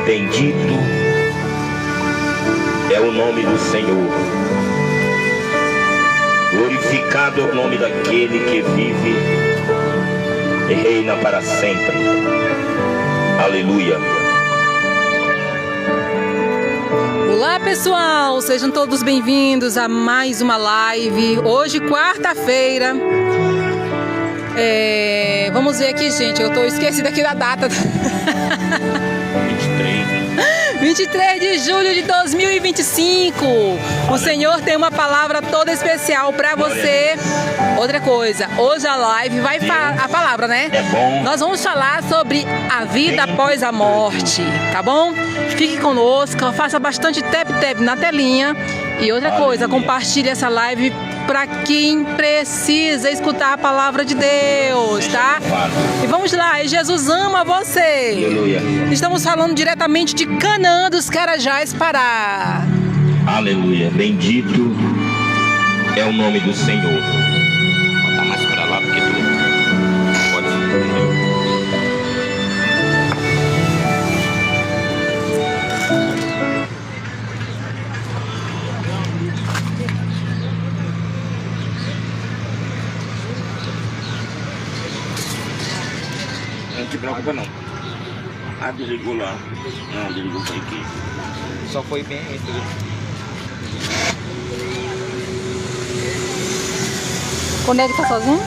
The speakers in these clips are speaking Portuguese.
Bendito é o nome do Senhor. Glorificado é o nome daquele que vive e reina para sempre. Aleluia. Olá pessoal, sejam todos bem-vindos a mais uma live. Hoje, quarta-feira. Vamos ver aqui, gente. Eu tô esquecida aqui da data. 23 de julho de 2025. O Senhor tem uma palavra toda especial para você. Outra coisa, hoje a live vai a palavra, né? É bom. Nós vamos falar sobre a vida após a morte, tá bom? Fique conosco, faça bastante tap-tap na telinha. E outra coisa, compartilhe essa live para quem precisa escutar a palavra de Deus, tá? E vamos lá, e Jesus ama você. Aleluia. Estamos falando diretamente de Canaã dos Carajás, Pará. Aleluia. Bendito é o nome do Senhor. Vou botar mais para lá porque tu pode. Não te preocupa não. Ah, desligou lá. Não, desligou aqui. Só foi bem isso. Conecta sozinho?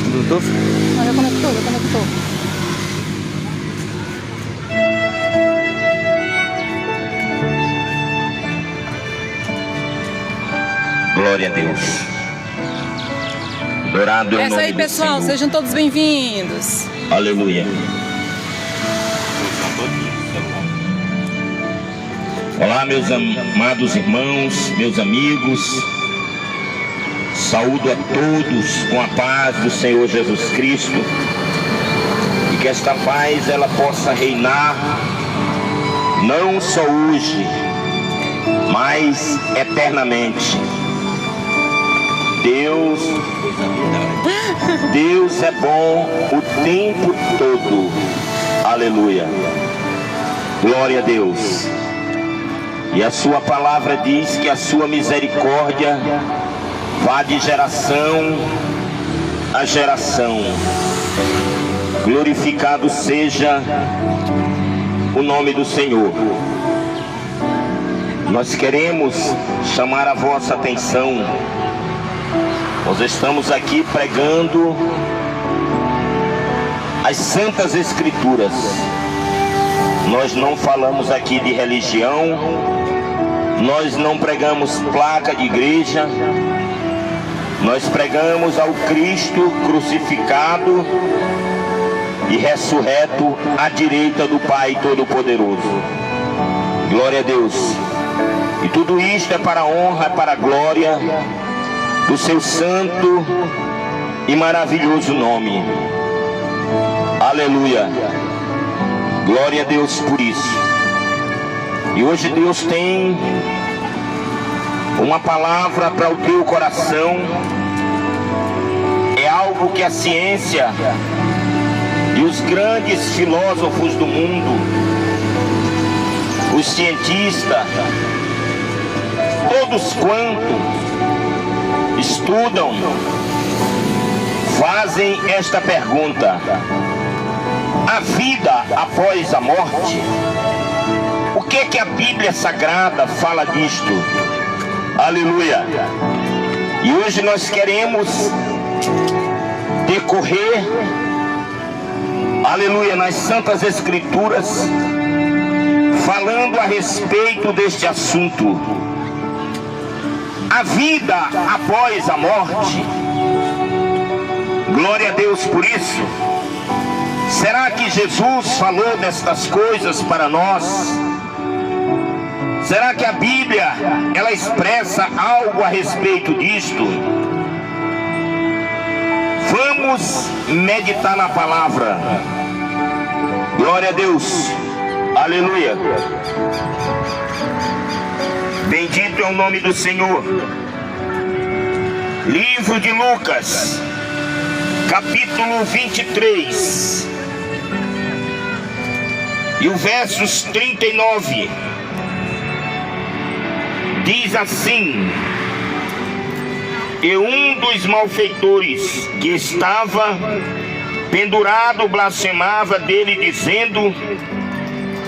Bluetooth? Não, já conectou. Glória a Deus. Adorado é o É isso nome aí, do pessoal. Senhor. Sejam todos bem-vindos. Aleluia. Olá, meus amados irmãos, meus amigos. Saúdo a todos com a paz do Senhor Jesus Cristo. E que esta paz ela possa reinar não só hoje, mas eternamente. Deus é bom o tempo todo. Aleluia. Glória a Deus. E a sua palavra diz que a sua misericórdia vá de geração a geração. Glorificado seja o nome do Senhor. Nós queremos chamar a vossa atenção. Nós estamos aqui pregando as Santas Escrituras. Nós não falamos aqui de religião, nós não pregamos placa de igreja, nós pregamos ao Cristo crucificado e ressurreto à direita do Pai Todo-Poderoso. Glória a Deus. E tudo isto é para a honra, é para a glória do seu santo e maravilhoso nome. Aleluia. Glória a Deus por isso. E hoje Deus tem uma palavra para o teu coração. É algo que a ciência e os grandes filósofos do mundo, os cientistas, todos quanto estudam, fazem esta pergunta: a vida após a morte? O que a Bíblia Sagrada fala disto? Aleluia. E hoje nós queremos decorrer, aleluia, nas Santas Escrituras, falando a respeito deste assunto. A vida após a morte. Glória a Deus por isso. Será que Jesus falou destas coisas para nós? Será que a Bíblia ela expressa algo a respeito disto? Vamos meditar na palavra. Glória a Deus. Aleluia. Bendito é o nome do Senhor. Livro de Lucas, capítulo 23. E o versos 39 diz assim: e um dos malfeitores que estava pendurado blasfemava dele, dizendo: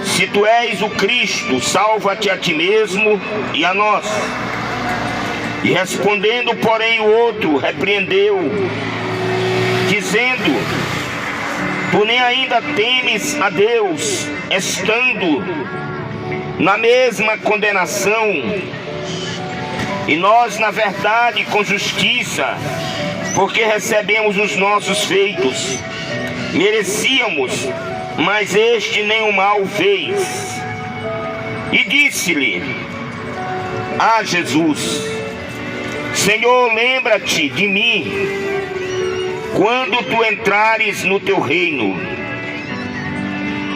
se tu és o Cristo, salva-te a ti mesmo e a nós. E respondendo, porém, o outro repreendeu, dizendo: tu nem ainda temes a Deus, estando na mesma condenação, e nós, na verdade, com justiça, porque recebemos os nossos feitos, merecíamos, mas este nenhum mal fez. E disse-lhe a Jesus: Senhor, lembra-te de mim quando tu entrares no teu reino.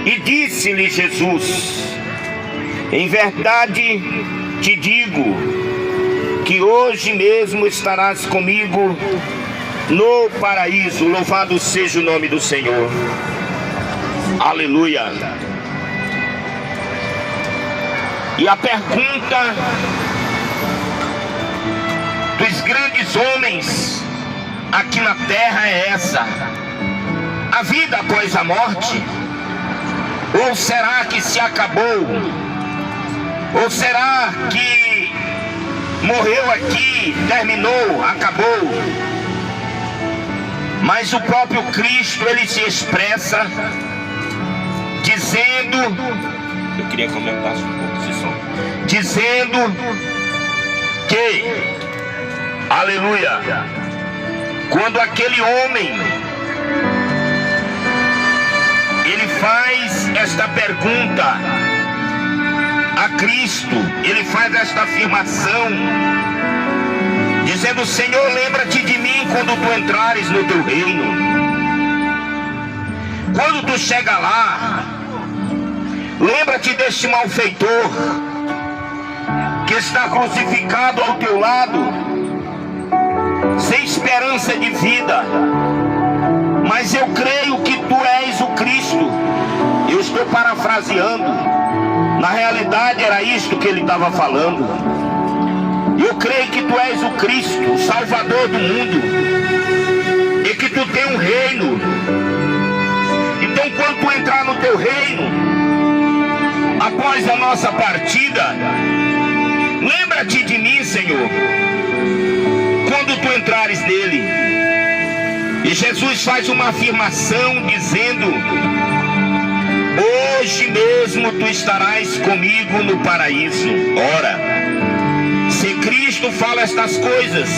E disse-lhe Jesus: em verdade te digo que hoje mesmo estarás comigo no paraíso. Louvado seja o nome do Senhor. Aleluia. E a pergunta dos grandes homens aqui na terra é essa: a vida após a morte? Ou será que se acabou? Ou será que morreu aqui, terminou, acabou? Mas o próprio Cristo, ele se expressa dizendo, eu queria comentar um pouco esse som, dizendo que, aleluia, quando aquele homem ele faz esta pergunta a Cristo, ele faz esta afirmação, dizendo: Senhor, lembra-te de mim quando tu entrares no teu reino. Quando tu chega lá, lembra-te deste malfeitor que está crucificado ao teu lado, sem esperança de vida. Mas eu creio que tu és o Cristo. Eu estou parafraseando. Na realidade era isto que ele estava falando. Eu creio que tu és o Cristo, o Salvador do mundo, e que tu tem um reino. Então, quando tu entrar no teu reino, após a nossa partida, lembra-te de mim, Senhor, quando tu entrares nele. E Jesus faz uma afirmação dizendo: hoje mesmo tu estarás comigo no paraíso. Ora, se Cristo fala estas coisas,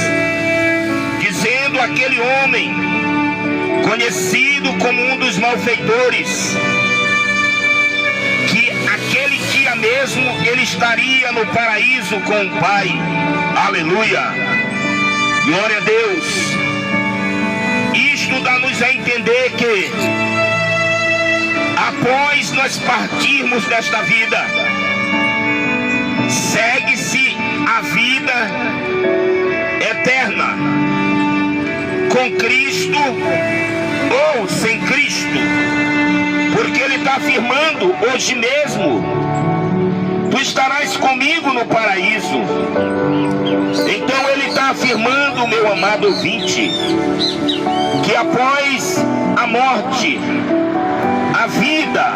dizendo àquele homem, conhecido como um dos malfeitores, que aquele dia mesmo ele estaria no paraíso com o Pai. Aleluia, glória a Deus. Isto dá-nos a entender que após nós partirmos desta vida, segue-se a vida eterna, com Cristo ou sem Cristo, porque ele está afirmando: hoje mesmo tu estarás comigo no paraíso. Então ele está afirmando, meu amado ouvinte, que após a morte, a vida,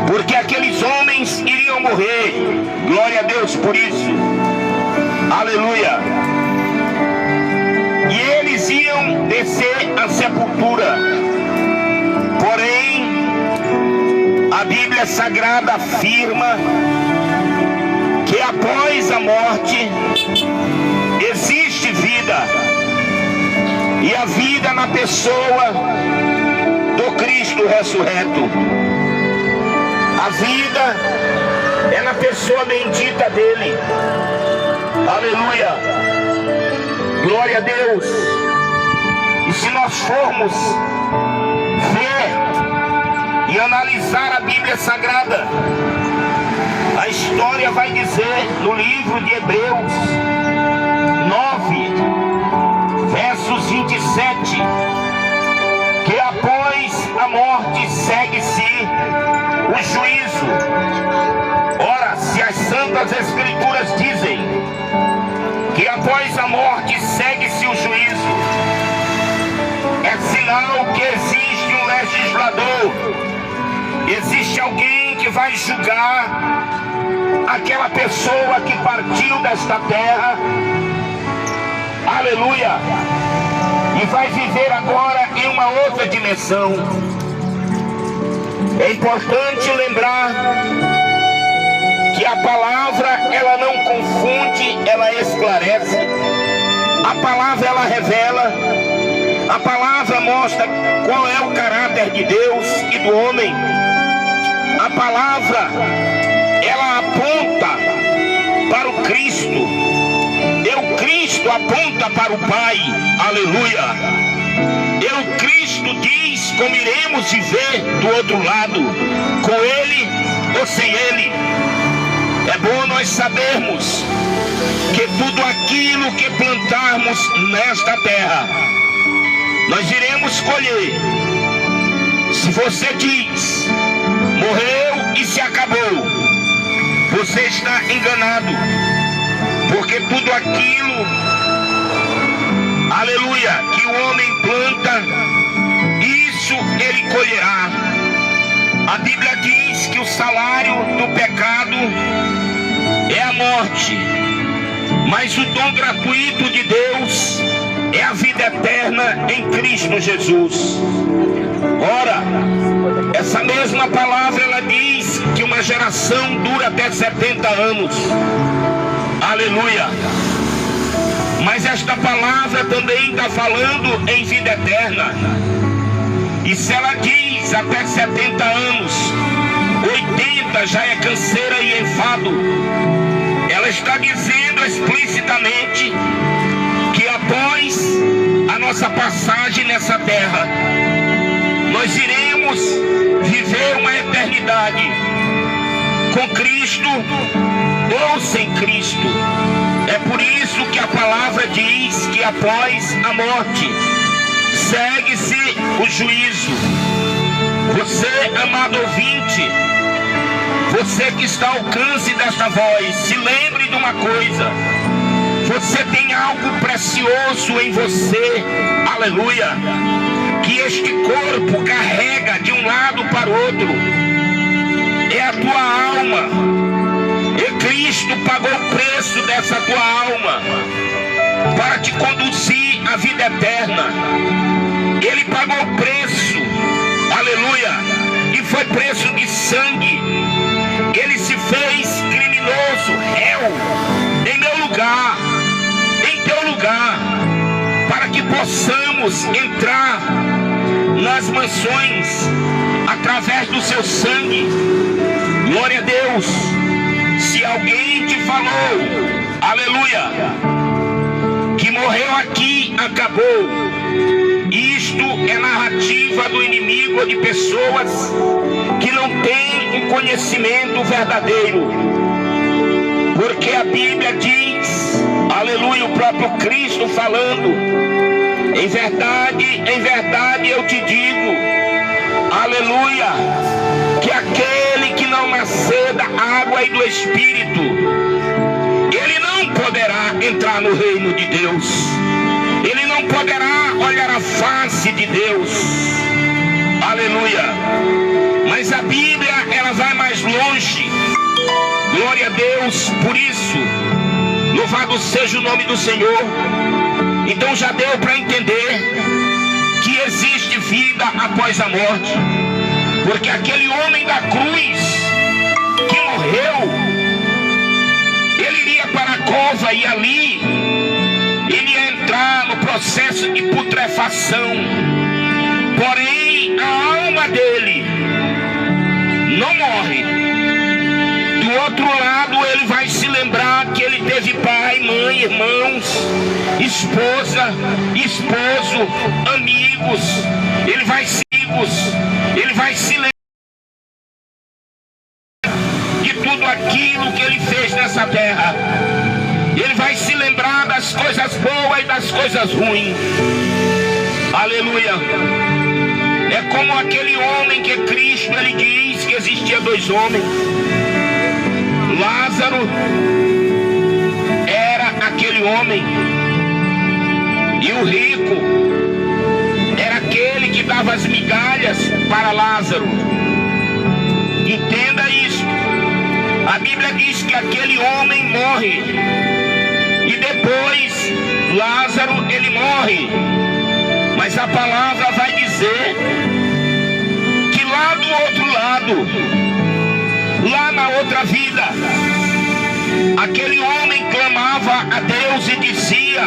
porque aqueles homens iriam morrer. Glória a Deus por isso. Aleluia. E eles iam descer à sepultura. Porém, a Bíblia Sagrada afirma que após a morte existe vida. E a vida na pessoa do Cristo ressurreto. A vida é na pessoa bendita dele. Aleluia. Glória a Deus. E se nós formos ver e analisar a Bíblia Sagrada, a história vai dizer no livro de Hebreus 9, versos 27, que após a morte segue-se o juízo. Ora, se as Santas Escrituras dizem que após a morte segue-se o juízo, é sinal que existe um legislador, existe alguém que vai julgar aquela pessoa que partiu desta terra, aleluia, e vai viver agora em uma outra dimensão. É importante lembrar que a palavra, ela não confunde, ela esclarece. A palavra, ela revela. A palavra mostra qual é o caráter de Deus e do homem. A palavra, ela aponta para o Cristo. E o Cristo aponta para o Pai. Aleluia. E o Cristo diz como iremos viver do outro lado, com Ele ou sem Ele. É bom nós sabermos que tudo aquilo que plantarmos nesta terra, nós iremos colher. Se você diz, morreu e se acabou, você está enganado, porque tudo aquilo, aleluia, que o homem planta, isso ele colherá. A Bíblia diz que o salário do pecado é a morte, mas o dom gratuito de Deus é a vida eterna em Cristo Jesus. Ora, essa mesma palavra, ela diz que uma geração dura até 70 anos. Aleluia. Mas esta palavra também está falando em vida eterna. E se ela diz até 70 anos, 80 já é canseira e enfado, ela está dizendo explicitamente que após a nossa passagem nessa terra, nós iremos viver uma eternidade com Cristo ou sem Cristo. É por isso que a palavra diz que após a morte segue-se o juízo. Você, amado ouvinte, você que está ao alcance desta voz, se lembre de uma coisa: você tem algo precioso em você, aleluia, que este corpo carrega de um lado para o outro. É a tua alma. E Cristo pagou o preço dessa tua alma para te conduzir à vida eterna. Ele pagou o preço, aleluia, e foi preço de sangue. Ele se fez criminoso, réu, em meu lugar, em teu lugar, para que possamos entrar nas mansões através do seu sangue. Glória a Deus. Se alguém te falou, aleluia, que morreu aqui, acabou, isto é narrativa do inimigo ou de pessoas que não têm um conhecimento verdadeiro. Porque a Bíblia diz, aleluia, o próprio Cristo falando, em verdade eu te digo, aleluia, que aquele que não nascer da água e do Espírito, ele não poderá entrar no reino de Deus. Ele não poderá olhar a face de Deus. Aleluia. Mas a Bíblia, ela vai mais longe. Glória a Deus por isso. Louvado seja o nome do Senhor. Então já deu para entender que existe vida após a morte. Porque aquele homem da cruz que morreu, ele iria para a cova e ali ele ia entrar no processo de putrefação. Porém, a alma dele não morre. Do outro lado, ele vai se lembrar que ele teve pai, mãe, irmãos, esposa, esposo, amigos. Ele vai se lembrar de tudo aquilo que ele fez nessa terra. Ele vai se lembrar das coisas boas e das coisas ruins. Aleluia. É como aquele homem que Cristo, ele diz que existia 2 homens. Lázaro era aquele homem, e o rico era aquele que dava as migalhas para Lázaro. Entenda isso. A Bíblia diz que aquele homem morre, e depois Lázaro ele morre. Mas a palavra vai dizer que lá do outro lado, lá na outra vida, aquele homem clamava a Deus e dizia: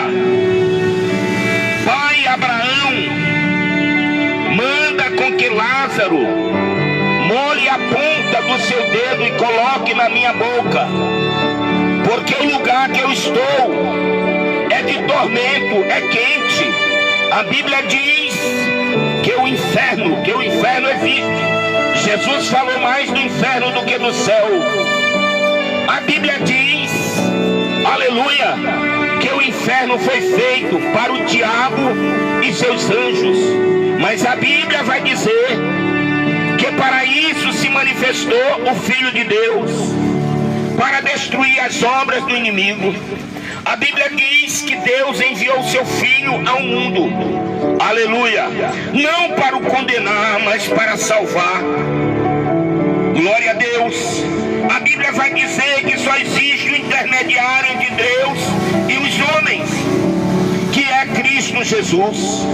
Pai Abraão, manda com que Lázaro molhe a ponta do seu dedo e coloque na minha boca, porque o lugar que eu estou é de tormento, é quente. A Bíblia diz que o inferno existe. Jesus falou mais do inferno do que do céu. A Bíblia diz, aleluia, que o inferno foi feito para o diabo e seus anjos. Mas a Bíblia vai dizer que para isso se manifestou o Filho de Deus, para destruir as obras do inimigo. A Bíblia diz que Deus enviou o seu Filho ao mundo, aleluia, não para o condenar, mas para salvar. Glória a Deus. A Bíblia vai dizer que só existe o intermediário entre Deus e os homens, que é Cristo Jesus.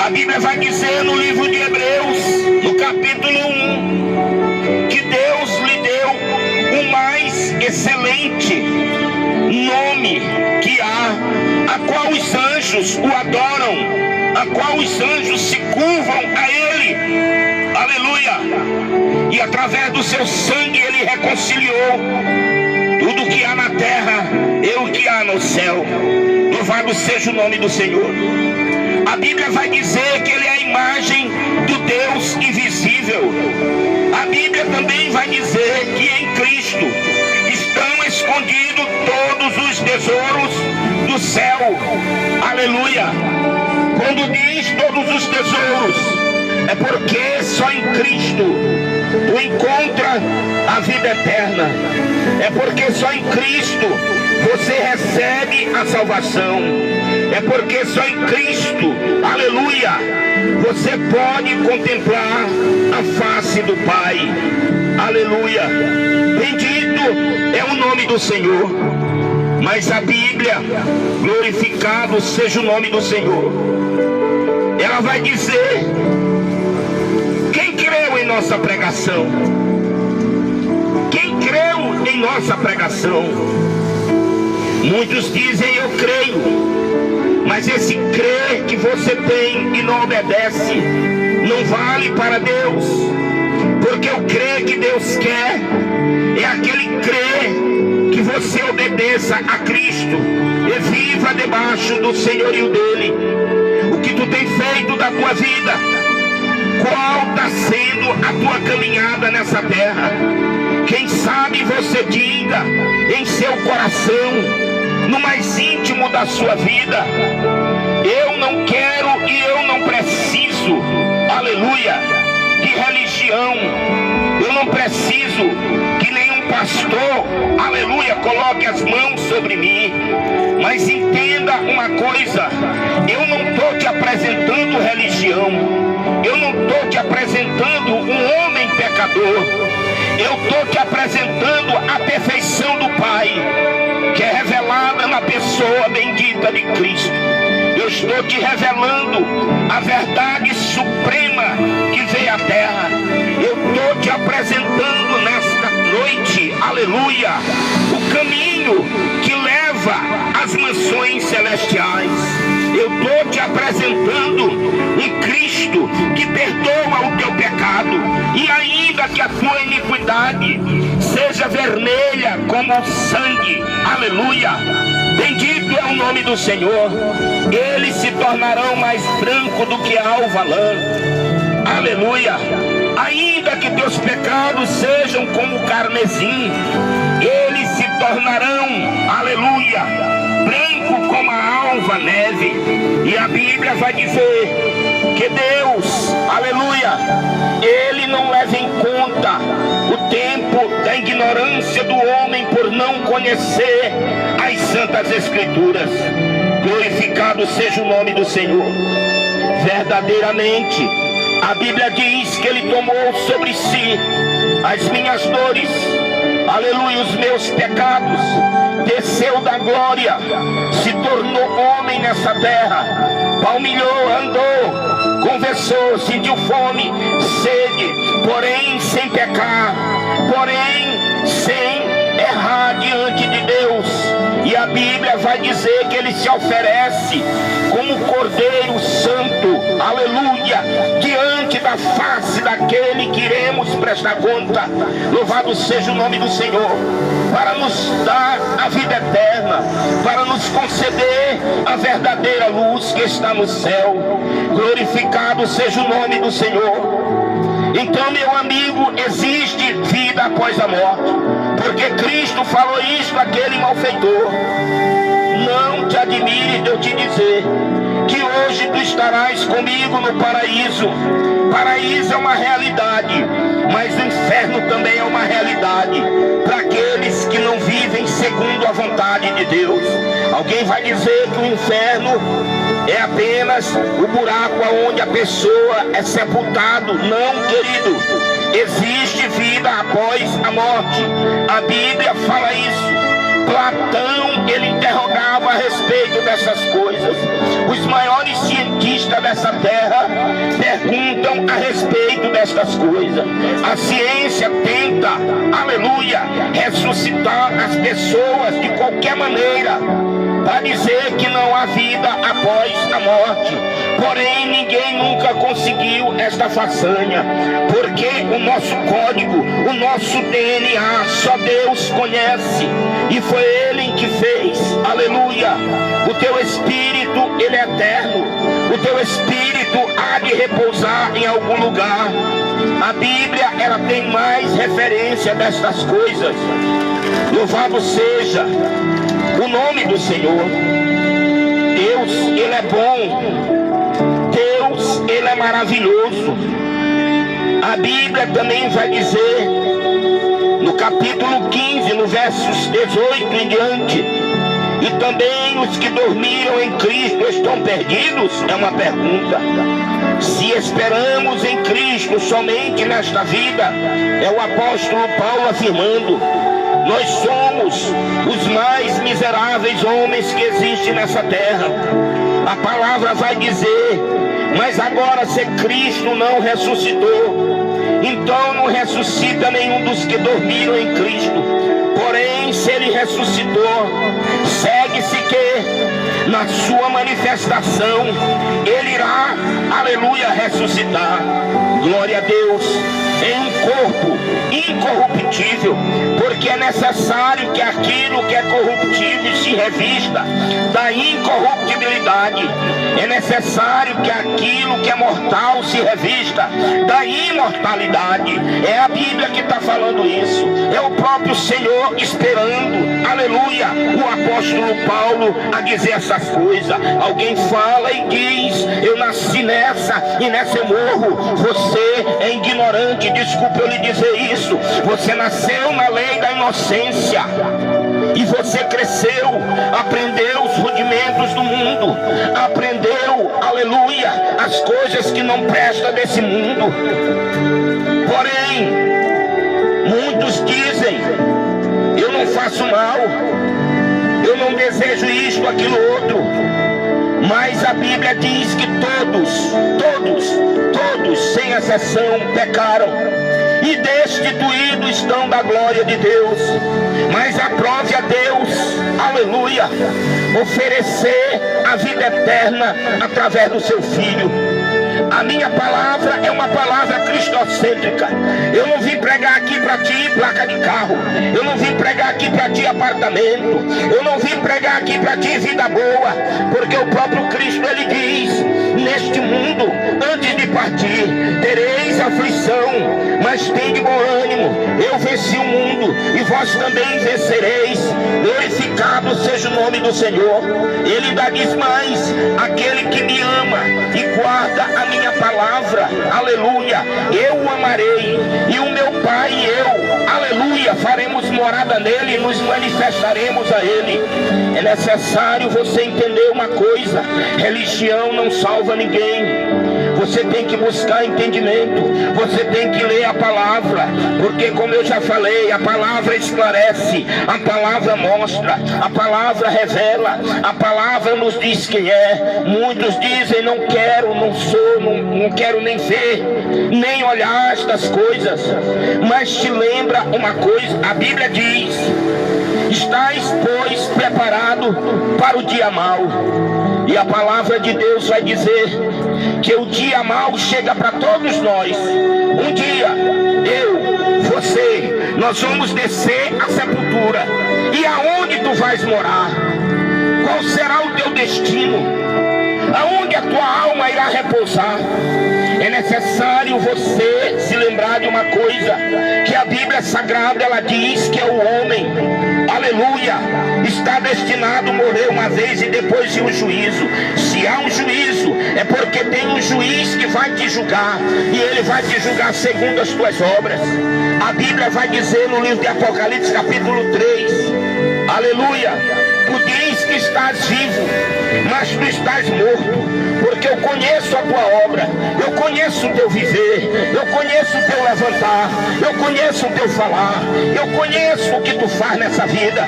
A Bíblia vai dizer no livro de Hebreus, no capítulo 1, que Deus lhe deu o mais excelente nome que há, a qual os anjos o adoram, a qual os anjos se curvam a ele, aleluia, e através do seu sangue ele reconciliou tudo que há na terra e o que há no céu. Louvado seja o nome do Senhor. A Bíblia vai dizer que ele é a imagem do Deus invisível. A Bíblia também vai dizer que em Cristo estão escondidos todos os tesouros do céu. Aleluia. Quando diz todos os tesouros, é porque só em Cristo tu encontra a vida eterna. É porque só em Cristo você recebe a salvação. É porque só em Cristo, aleluia, você pode contemplar a face do Pai. Aleluia. Bendito é o nome do Senhor. Mas a Bíblia, glorificado seja o nome do Senhor, ela vai dizer: quem creu em nossa pregação? Quem creu em nossa pregação? Muitos dizem eu creio, mas esse crer que você tem e não obedece não vale para Deus, porque o crer que Deus quer é aquele crer que você obedeça a Cristo e viva debaixo do senhorio dele. O que tu tem feito da tua vida? Qual está sendo a tua caminhada nessa terra? Quem sabe você diga em seu coração, no mais íntimo da sua vida: eu não quero e eu não preciso, aleluia, de religião. Eu não preciso que nenhum pastor, aleluia, coloque as mãos sobre mim. Mas entenda uma coisa: eu não estou te apresentando religião, eu não estou te apresentando um homem pecador, eu estou te apresentando a perfeição do Pai, que é revelada na pessoa bendita de Cristo. Eu estou te revelando a verdade suprema que veio à terra. Eu estou te apresentando nesta noite, aleluia, o caminho que leva às mansões celestiais. Eu estou te apresentando um Cristo que perdoa o teu pecado, e ainda que a tua iniquidade seja vermelha como o sangue, aleluia, bendito é o nome do Senhor, eles se tornarão mais branco do que a alva lã, aleluia. Ainda que teus pecados sejam como o carmesim, eles se tornarão, aleluia, branco como a alva neve. E a Bíblia vai dizer que Deus, aleluia, ele não leva em conta ignorância do homem por não conhecer as Santas Escrituras. Glorificado seja o nome do Senhor. Verdadeiramente, a Bíblia diz que Ele tomou sobre si as minhas dores, aleluia, os meus pecados, desceu da glória, se tornou homem nessa terra, palmilhou, andou, conversou, sentiu fome, sede, porém sem pecar, porém sem errar diante de Deus. E a Bíblia vai dizer que Ele se oferece como Cordeiro Santo, aleluia, diante da face daquele que iremos prestar conta. Louvado seja o nome do Senhor, para nos dar a vida eterna, para nos conceder a verdadeira luz que está no céu. Glorificado seja o nome do Senhor. Então, meu amigo, existe vida após a morte, porque Cristo falou isto àquele malfeitor. Não te admire de eu te dizer que hoje tu estarás comigo no paraíso. Paraíso é uma realidade, mas o inferno também é uma realidade para aqueles que não vivem segundo a vontade de Deus. Alguém vai dizer que o inferno é apenas o buraco onde a pessoa é sepultado. Não, querido, existe vida após a morte. A Bíblia fala isso. Platão, ele interrogava a respeito dessas coisas. Os maiores cientistas dessa terra perguntam a respeito destas coisas. A ciência tenta, aleluia, ressuscitar as pessoas de qualquer maneira, para dizer que não há vida após a morte. Porém, ninguém nunca conseguiu esta façanha, porque o nosso código, o nosso DNA, só Deus conhece, e foi Ele que fez, aleluia. O teu espírito, ele é eterno, o teu espírito há de repousar em algum lugar. A Bíblia, ela tem mais referência destas coisas. Louvado seja o nome do Senhor. Deus, Ele é bom. Deus, Ele é maravilhoso. A Bíblia também vai dizer, no capítulo 15, no versos 18 em diante, e também os que dormiram em Cristo estão perdidos? É uma pergunta. Se esperamos em Cristo somente nesta vida, é o apóstolo Paulo afirmando, nós somos os mais miseráveis homens que existem nessa terra. A palavra vai dizer, mas agora se Cristo não ressuscitou, então não ressuscita nenhum dos que dormiram em Cristo. Porém, se Ele ressuscitou, segue-se que na sua manifestação Ele irá, aleluia, ressuscitar. Glória a Deus, em um corpo incorruptível, porque é necessário que aquilo que é corruptível se revista da incorruptibilidade. É necessário que aquilo que é mortal se revista da imortalidade. É a Bíblia que está falando isso. É o próprio Senhor esperando, aleluia, o apóstolo Paulo a dizer essas coisas. Alguém fala e diz, eu nasci nessa e nessa eu morro. Você é ignorante, desculpa eu lhe dizer isso. Você nasceu na lei da inocência e você cresceu, aprendeu os rudimentos do mundo, aprendeu, aleluia, as coisas que não prestam desse mundo. Porém, muitos dizem, eu não faço mal, eu não desejo isto, aquilo, outro. Mas a Bíblia diz que todos, sem exceção, pecaram e destituídos estão da glória de Deus. Mas aprove a Deus, aleluia, oferecer a vida eterna através do seu Filho. A minha palavra é uma palavra cristocêntrica. Eu não vim pregar aqui para ti placa de carro. Eu não vim pregar aqui para ti apartamento. Eu não vim pregar aqui para ti vida boa. Porque o próprio Cristo, ele diz, neste mundo, antes de partir, tereis aflição, mas tende bom ânimo. Eu venci o mundo e vós também vencereis. Glorificado seja o nome do Senhor. Ele ainda diz mais, aquele que me ama e guarda a minha palavra, aleluia, eu o amarei, e o meu Pai e eu, aleluia, farei morada nele e nos manifestaremos a ele. É necessário você entender uma coisa: religião não salva ninguém. Você tem que buscar entendimento, você tem que ler a palavra, porque, como eu já falei, a palavra esclarece, a palavra mostra, a palavra revela, a palavra nos diz quem é. Muitos dizem: não quero, não sou, não quero nem ver, nem olhar estas coisas. Mas te lembra uma coisa, a Bíblia diz: estais, pois, preparado para o dia mau. E a palavra de Deus vai dizer que o dia mau chega para todos nós. Um dia, eu, você, nós vamos descer à sepultura. E aonde tu vais morar? Qual será o teu destino? Aonde a tua alma irá repousar? É necessário você se lembrar de uma coisa, que a Bíblia Sagrada, ela diz que é o homem, aleluia, está destinado a morrer uma vez e depois de um juízo. Se há um juízo, é porque tem um juiz que vai te julgar, e ele vai te julgar segundo as tuas obras. A Bíblia vai dizer no livro de Apocalipse, capítulo 3, aleluia: tu diz que estás vivo, mas tu estás morto, porque eu conheço a tua obra, eu conheço o teu viver, eu conheço o teu levantar, eu conheço o teu falar, eu conheço o que tu faz nessa vida.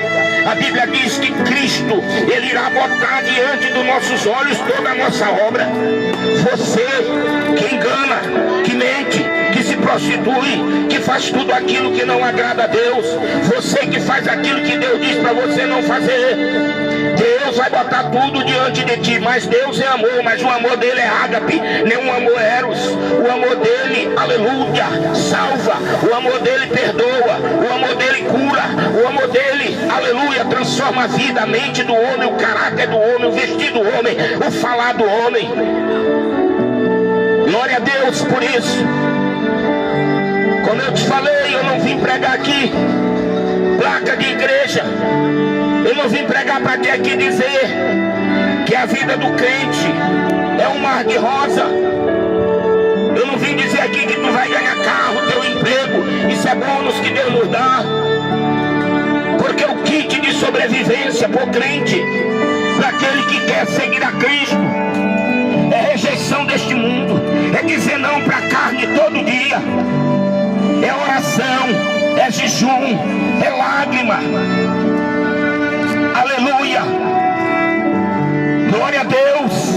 A Bíblia diz que Cristo, ele irá botar diante dos nossos olhos toda a nossa obra. Você que engana, que mente, que se prostitui, que faz tudo aquilo que não agrada a Deus, você que faz aquilo que Deus diz para você não fazer, Deus vai botar tudo diante de ti. Mas Deus é amor, mas o amor dele é ágape, nem um amor eros. O amor dele, aleluia, salva. O amor dele perdoa, o amor dele cura, o amor dele, aleluia, transforma a vida, a mente do homem, o caráter do homem, o vestir do homem, o falar do homem. Glória a Deus por isso. Como eu te falei, eu não vim pregar aqui placa de igreja. Eu não vim pregar para ter aqui dizer que a vida do crente é um mar de rosa. Eu não vim dizer aqui que tu vai ganhar carro, teu emprego, isso é bônus que Deus nos dá. Porque o kit de sobrevivência para o crente, para aquele que quer seguir a Cristo, é rejeição deste mundo, é dizer não para a carne todo dia, é oração, é jejum, é lágrima, aleluia, glória a Deus,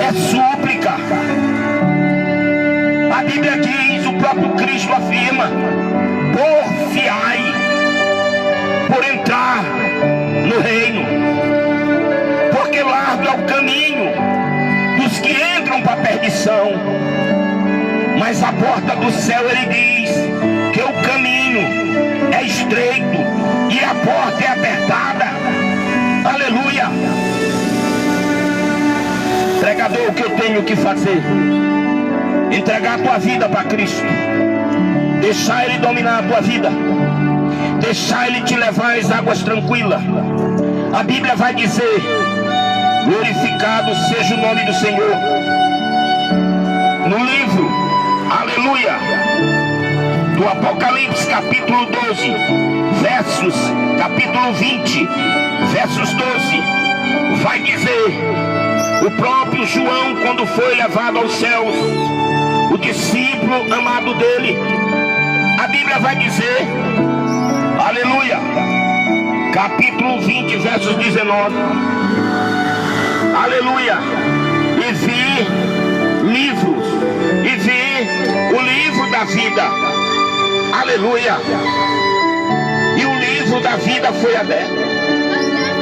é súplica. A Bíblia diz, o próprio Cristo afirma: porfiai por entrar no reino, porque largo é o caminho dos que entram para a perdição, mas a porta do céu, ele diz que o caminho é estreito e a porta é apertada. Aleluia. Pregador, o que eu tenho que fazer? Entregar a tua vida para Cristo, deixar ele dominar a tua vida, deixar ele te levar às águas tranquilas. A Bíblia vai dizer: glorificado seja o nome do Senhor. No livro, aleluia, do Apocalipse, capítulo 12, versos, capítulo 20, versos 12, vai dizer: o próprio João, quando foi levado aos céus, o discípulo amado dele, a Bíblia vai dizer, aleluia, capítulo 20, versos 19, aleluia, e vi livros, e vi o livro da vida, aleluia, e o livro da vida foi aberto,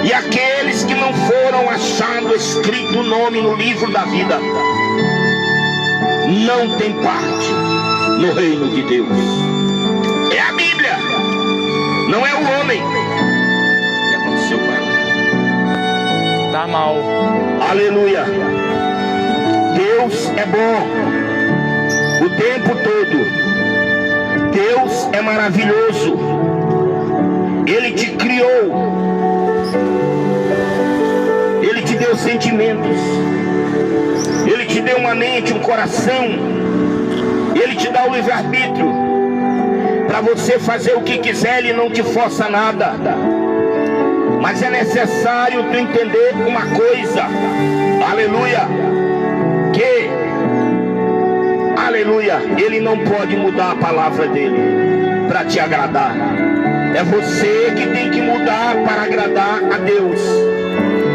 e aqueles que não foram achados escrito o nome no livro da vida não tem parte no reino de Deus. É a Bíblia, não é o homem. O que aconteceu com ela? Tá mal. Aleluia. Deus é bom o tempo todo. Deus é maravilhoso. Ele te criou. Ele te deu sentimentos. Ele te deu uma mente, um coração. Ele te dá o livre-arbítrio. para você fazer o que quiser, Ele não te força nada. Mas é necessário tu entender uma coisa, aleluia, que, aleluia, Ele não pode mudar a palavra dele para te agradar. É você que tem que mudar para agradar a Deus.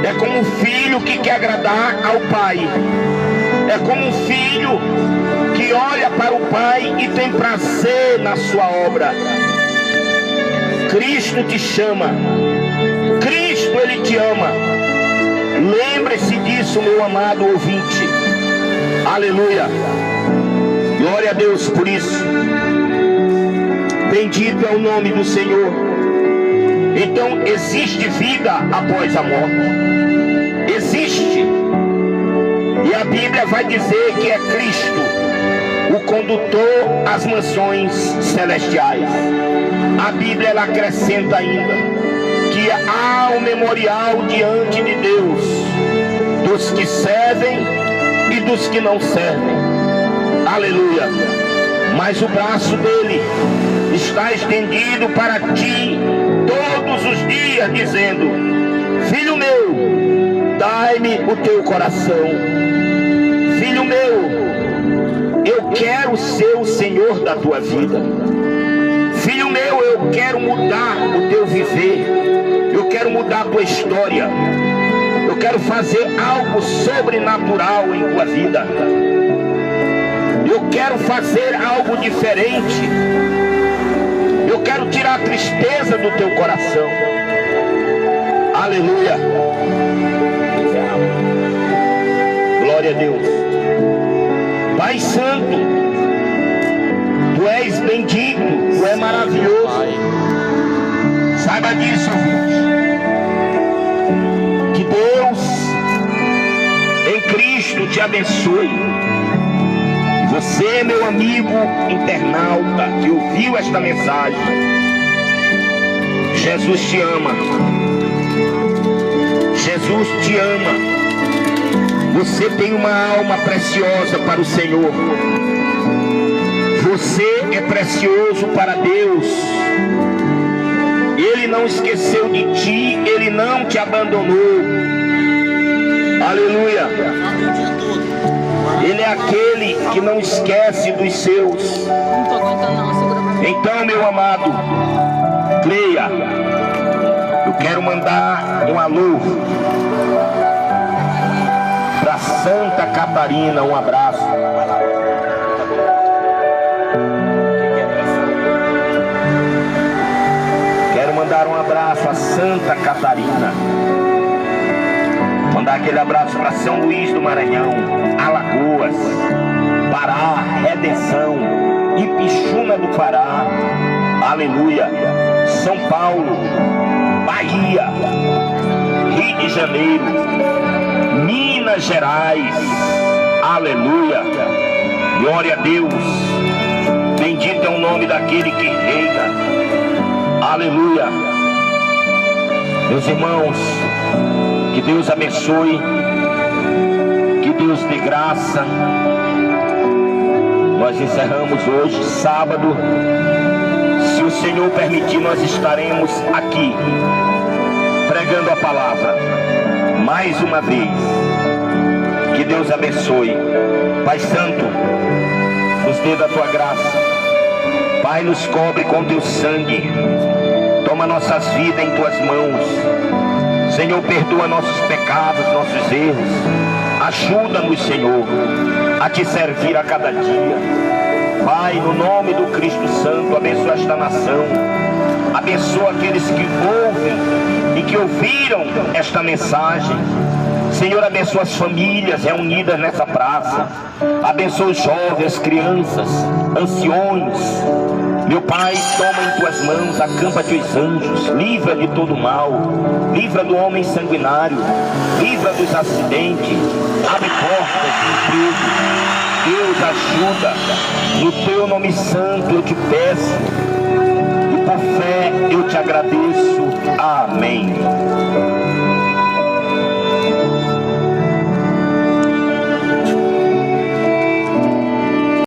É como um filho que quer agradar ao pai. É como um filho que olha para o pai e tem prazer na sua obra. Cristo te chama. Cristo, Ele te ama. Lembre-se disso, meu amado ouvinte. Aleluia. Glória a Deus por isso. Bendito é o nome do Senhor. Então existe vida após a morte. Existe. E a Bíblia vai dizer que é Cristo o condutor às mansões celestiais. A Bíblia ela acrescenta ainda que há um memorial diante de Deus dos que servem e dos que não servem. Aleluia. Mas o braço dele está estendido para ti todos os dias, dizendo: filho meu, dai-me o teu coração. Filho meu, eu quero ser o Senhor da tua vida. Filho meu, eu quero mudar o teu viver. Eu quero mudar a tua história. Eu quero fazer algo sobrenatural em tua vida. Eu quero fazer algo diferente. Eu quero tirar a tristeza do teu coração. Aleluia. Glória a Deus. Pai Santo, Tu és bendito, Tu és maravilhoso. Saiba disso, ouvinte, que Deus em Cristo te abençoe. Você, meu amigo internauta que ouviu esta mensagem, Jesus te ama. Jesus te ama. Você tem uma alma preciosa para o Senhor. Você é precioso para Deus. Ele não esqueceu de ti, Ele não te abandonou. Aleluia. Ele é aquele que não esquece dos seus. Então, meu amado, creia. Eu quero mandar um alô para Santa Catarina, um abraço. Quero mandar um abraço a Santa Catarina. Mandar aquele abraço para São Luís do Maranhão, Alagoas, Pará, Redenção, Ipixuna do Pará, aleluia, São Paulo, Bahia, Rio de Janeiro, Minas Gerais, aleluia, glória a Deus, bendito é o nome daquele que reina, aleluia. Meus irmãos, que Deus abençoe, que Deus dê graça. Nós encerramos hoje, sábado. Se o Senhor permitir, nós estaremos aqui pregando a palavra mais uma vez. Que Deus abençoe. Pai Santo, nos dê da tua graça. Pai, nos cobre com teu sangue. Toma nossas vidas em tuas mãos. Senhor, perdoa nossos pecados, nossos erros. Ajuda-nos, Senhor, a te servir a cada dia. Pai, no nome do Cristo Santo, abençoa esta nação. Abençoa aqueles que ouvem e que ouviram esta mensagem. Senhor, abençoa as famílias reunidas nessa praça. Abençoa os jovens, crianças, anciões. Meu Pai, toma em tuas mãos, acampa-te os anjos, livra de todo mal, livra do homem sanguinário, livra dos acidentes, abre portas de emprego. Deus, ajuda, no teu nome santo eu te peço, e por fé eu te agradeço. Amém.